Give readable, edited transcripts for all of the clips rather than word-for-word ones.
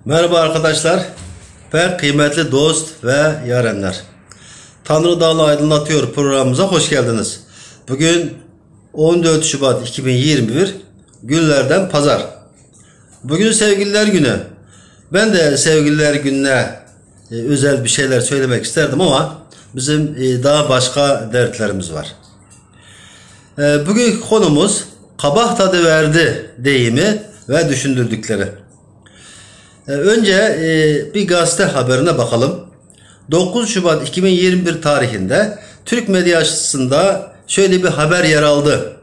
Merhaba arkadaşlar, pek kıymetli dost ve yarenler. Tanrı Dağlı Aydınlatıyor programımıza hoş geldiniz. Bugün 14 Şubat 2021, günlerden pazar. Bugün sevgililer günü. Ben de sevgililer gününe özel bir şeyler söylemek isterdim ama bizim daha başka dertlerimiz var. Bugünkü konumuz kabak tadı verdi deyimi ve düşündürdükleri. Önce bir gazete haberine bakalım. 9 Şubat 2021 tarihinde Türk medyasında şöyle bir haber yer aldı.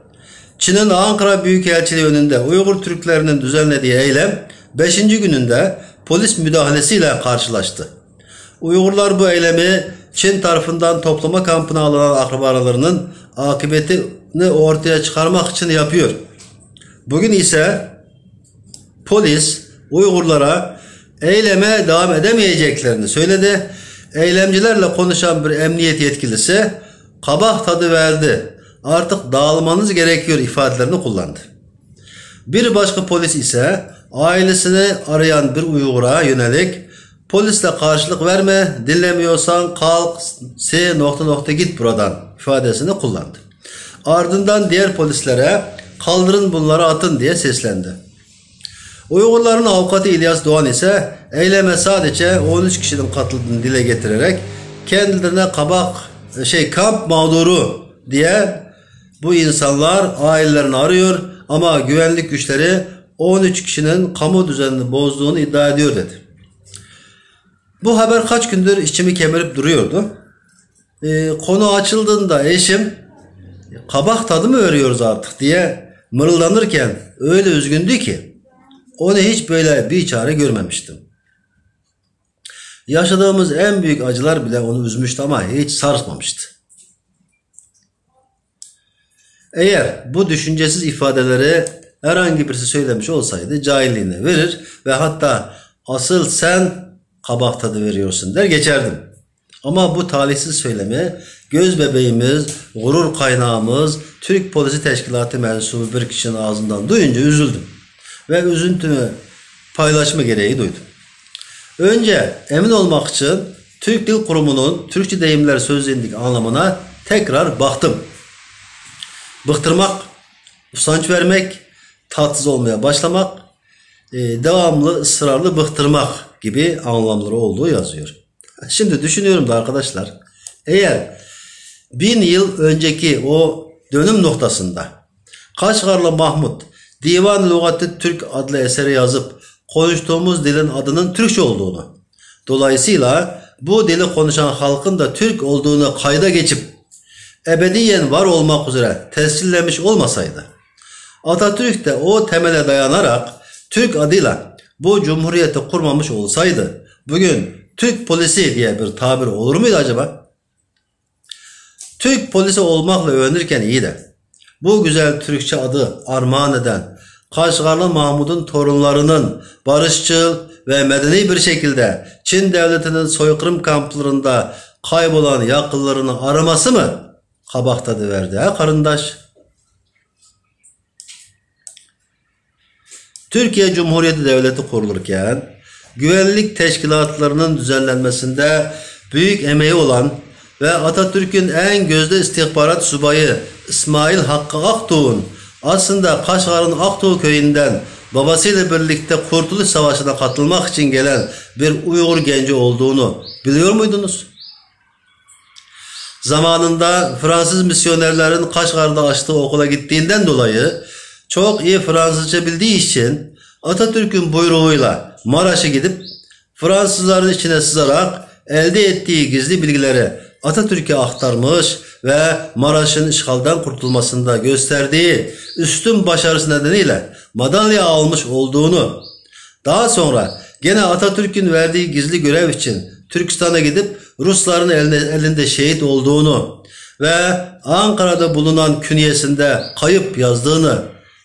Çin'in Ankara Büyükelçiliği önünde Uygur Türklerinin düzenlediği eylem 5. gününde polis müdahalesiyle karşılaştı. Uygurlar bu eylemi Çin tarafından toplama kampına alınan akrabalarının akıbetini ortaya çıkarmak için yapıyor. Bugün ise polis Uygurlara eyleme devam edemeyeceklerini söyledi. Eylemcilerle konuşan bir emniyet yetkilisi kabak tadı verdi, artık dağılmanız gerekiyor ifadelerini kullandı. Bir başka polis ise ailesini arayan bir Uygur'a yönelik polisle karşılık verme, dinlemiyorsan kalk git buradan ifadesini kullandı. Ardından diğer polislere kaldırın bunları atın diye seslendi. Uygurların avukatı İlyas Doğan ise eyleme sadece 13 kişinin katıldığını dile getirerek kendilerine kamp mağduru diye bu insanlar ailelerini arıyor ama güvenlik güçleri 13 kişinin kamu düzenini bozduğunu iddia ediyor dedi. Bu haber kaç gündür içimi kemirip duruyordu. Konu açıldığında eşim kabak tadı mı veriyoruz artık diye mırıldanırken öyle üzgündü ki onu hiç böyle bir çare görmemiştim. Yaşadığımız en büyük acılar bile onu üzmüştü ama hiç sarsmamıştı. Eğer bu düşüncesiz ifadeleri herhangi birisi söylemiş olsaydı cahilliğine verir ve hatta asıl sen kabak tadı veriyorsun der geçerdim. Ama bu talihsiz söylemi göz bebeğimiz, gurur kaynağımız, Türk Polisi Teşkilatı mensubu bir kişinin ağzından duyunca üzüldüm. Ve üzüntümü paylaşma gereği duydum. Önce emin olmak için Türk Dil Kurumu'nun Türkçe deyimler sözlüğündeki anlamına tekrar baktım. Bıktırmak, usanç vermek, tatsız olmaya başlamak, devamlı ısrarlı bıktırmak gibi anlamları olduğu yazıyor. Şimdi düşünüyorum da arkadaşlar, eğer 1000 yıl önceki o dönüm noktasında Kaşgarlı Mahmut Divan-ı Lügat-ı Türk adlı eseri yazıp konuştuğumuz dilin adının Türkçe olduğunu, dolayısıyla bu dili konuşan halkın da Türk olduğunu kayda geçip ebediyen var olmak üzere tescillemiş olmasaydı, Atatürk de o temele dayanarak Türk adıyla bu cumhuriyeti kurmamış olsaydı bugün Türk polisi diye bir tabir olur muydu acaba? Türk polisi olmakla övünürken iyi de bu güzel Türkçe adı armağan eden Kaşgarlı Mahmud'un torunlarının barışçıl ve medeni bir şekilde Çin devletinin soykırım kamplarında kaybolan yakınlarını araması mı kabak tadı verdi ha karındaş? Türkiye Cumhuriyeti Devleti kurulurken güvenlik teşkilatlarının düzenlenmesinde büyük emeği olan ve Atatürk'ün en gözde istihbarat subayı İsmail Hakkı Aktuğ'un aslında Kaşgar'ın Aktuğ köyünden babasıyla birlikte Kurtuluş Savaşı'na katılmak için gelen bir Uygur genci olduğunu biliyor muydunuz? Zamanında Fransız misyonerlerin Kaşgar'da açtığı okula gittiğinden dolayı çok iyi Fransızca bildiği için Atatürk'ün buyruğuyla Maraş'a gidip Fransızların içine sızarak elde ettiği gizli bilgileri Atatürk'e aktarmış ve Maraş'ın işgalden kurtulmasında gösterdiği üstün başarısı nedeniyle madalya almış olduğunu, daha sonra gene Atatürk'ün verdiği gizli görev için Türkistan'a gidip Rusların elinde şehit olduğunu ve Ankara'da bulunan künyesinde kayıp yazdığını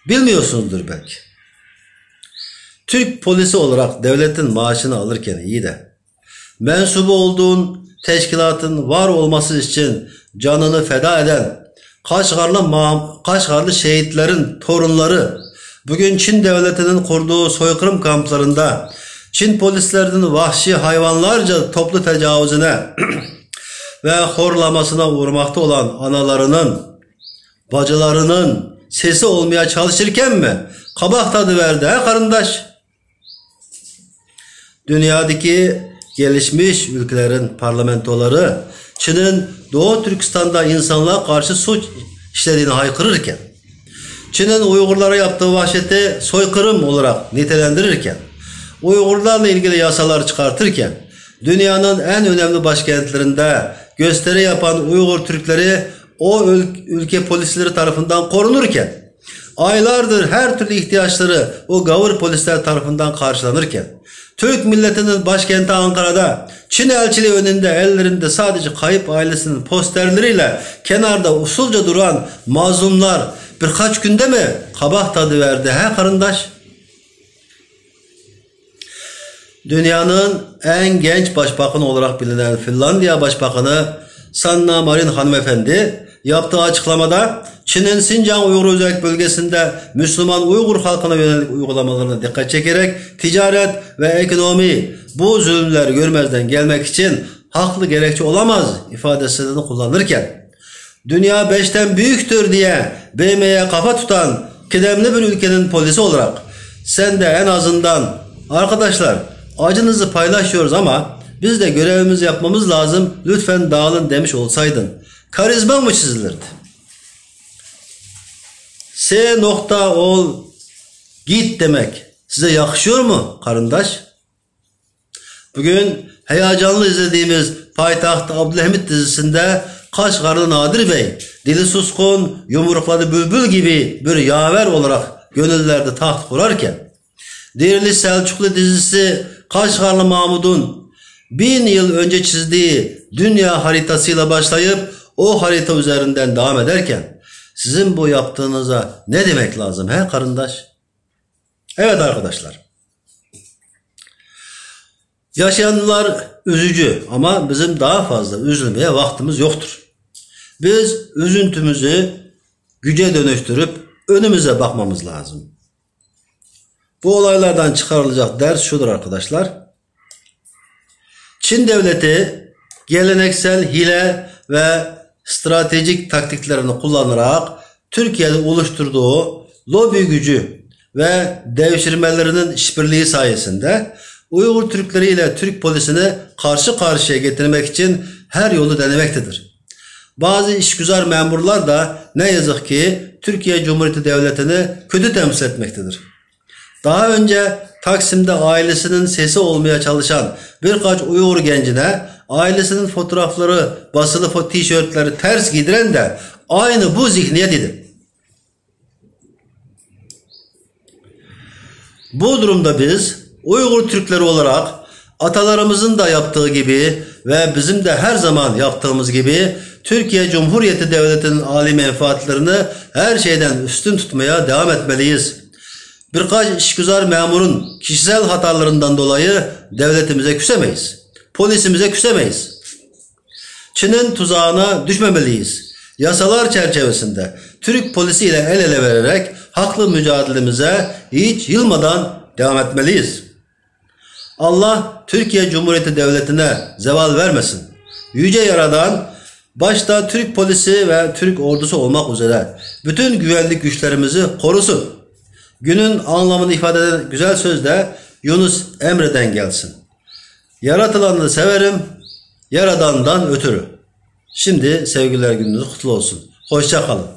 bilmiyorsunuzdur belki. Türk polisi olarak devletin maaşını alırken iyi de mensubu olduğun teşkilatın var olması için canını feda eden Kaşgarlı şehitlerin torunları bugün Çin devletinin kurduğu soykırım kamplarında Çin polislerinin vahşi hayvanlarca toplu tecavüzüne ve horlamasına uğramakta olan analarının, bacılarının sesi olmaya çalışırken mi kabak tadı verdi he karındaş? Dünyadaki gelişmiş ülkelerin parlamentoları Çin'in Doğu Türkistan'da insanlığa karşı suç işlediğini haykırırken, Çin'in Uygurlara yaptığı vahşeti soykırım olarak nitelendirirken, Uygurlarla ilgili yasalar çıkartırken, dünyanın en önemli başkentlerinde gösteri yapan Uygur Türkleri o ülke polisleri tarafından korunurken, aylardır her türlü ihtiyaçları o gavur polisler tarafından karşılanırken, Türk milletinin başkenti Ankara'da Çin elçiliği önünde ellerinde sadece kayıp ailesinin posterleriyle kenarda usulca duran mazlumlar birkaç günde mi kabak tadı verdi he karındaş? Dünyanın en genç başbakanı olarak bilinen Finlandiya Başbakanı Sanna Marin hanımefendi yaptığı açıklamada Çin'in Sincan Uygur Özerk Bölgesi'nde Müslüman Uygur halkına yönelik uygulamalarına dikkat çekerek ticaret ve ekonomi bu zulümleri görmezden gelmek için haklı gerekçe olamaz ifadesini kullanırken, dünya 5'ten büyüktür diye BM'ye kafa tutan kıdemli bir ülkenin polisi olarak sen de en azından arkadaşlar acınızı paylaşıyoruz ama biz de görevimizi yapmamız lazım, lütfen dağılın demiş olsaydın karizma mı çizilirdi? S nokta ol git demek size yakışıyor mu karındaş? Bugün heyecanlı izlediğimiz Payitaht Abdülhamit dizisinde Kaşgarlı Nadir Bey dili suskun, yumrukladı bülbül gibi bir yaver olarak gönüllerde taht kurarken, Diriliş Selçuklu dizisi Kaşgarlı Mahmud'un 1000 yıl önce çizdiği dünya haritasıyla başlayıp o harita üzerinden devam ederken sizin bu yaptığınıza ne demek lazım he karındaş? Evet arkadaşlar. Yaşayanlar üzücü ama bizim daha fazla üzülmeye vaktimiz yoktur. Biz üzüntümüzü güce dönüştürüp önümüze bakmamız lazım. Bu olaylardan çıkarılacak ders şudur arkadaşlar. Çin devleti geleneksel hile ve stratejik taktiklerini kullanarak Türkiye'de oluşturduğu lobi gücü ve devşirmelerinin işbirliği sayesinde Uygur Türkleri ile Türk polisini karşı karşıya getirmek için her yolu denemektedir. Bazı işgüzar memurlar da ne yazık ki Türkiye Cumhuriyeti Devleti'ni kötü temsil etmektedir. Daha önce Taksim'de ailesinin sesi olmaya çalışan birkaç Uygur gencine ailesinin fotoğrafları, basılı tişörtleri ters giydiren de aynı bu zihniyet idi. Bu durumda biz Uygur Türkleri olarak atalarımızın da yaptığı gibi ve bizim de her zaman yaptığımız gibi Türkiye Cumhuriyeti Devleti'nin âli menfaatlerini her şeyden üstün tutmaya devam etmeliyiz. Birkaç işgüzar memurun kişisel hatalarından dolayı devletimize küsemeyiz. Polisimize küsemeyiz. Çin'in tuzağına düşmemeliyiz. Yasalar çerçevesinde Türk polisi ile el ele vererek haklı mücadelemize hiç yılmadan devam etmeliyiz. Allah Türkiye Cumhuriyeti Devleti'ne zeval vermesin. Yüce Yaradan başta Türk polisi ve Türk ordusu olmak üzere bütün güvenlik güçlerimizi korusun. Günün anlamını ifade eden güzel sözde Yunus Emre'den gelsin. Yaratılanı severim, Yaradan'dan ötürü. Şimdi sevgililer gününüz kutlu olsun. Hoşça kalın.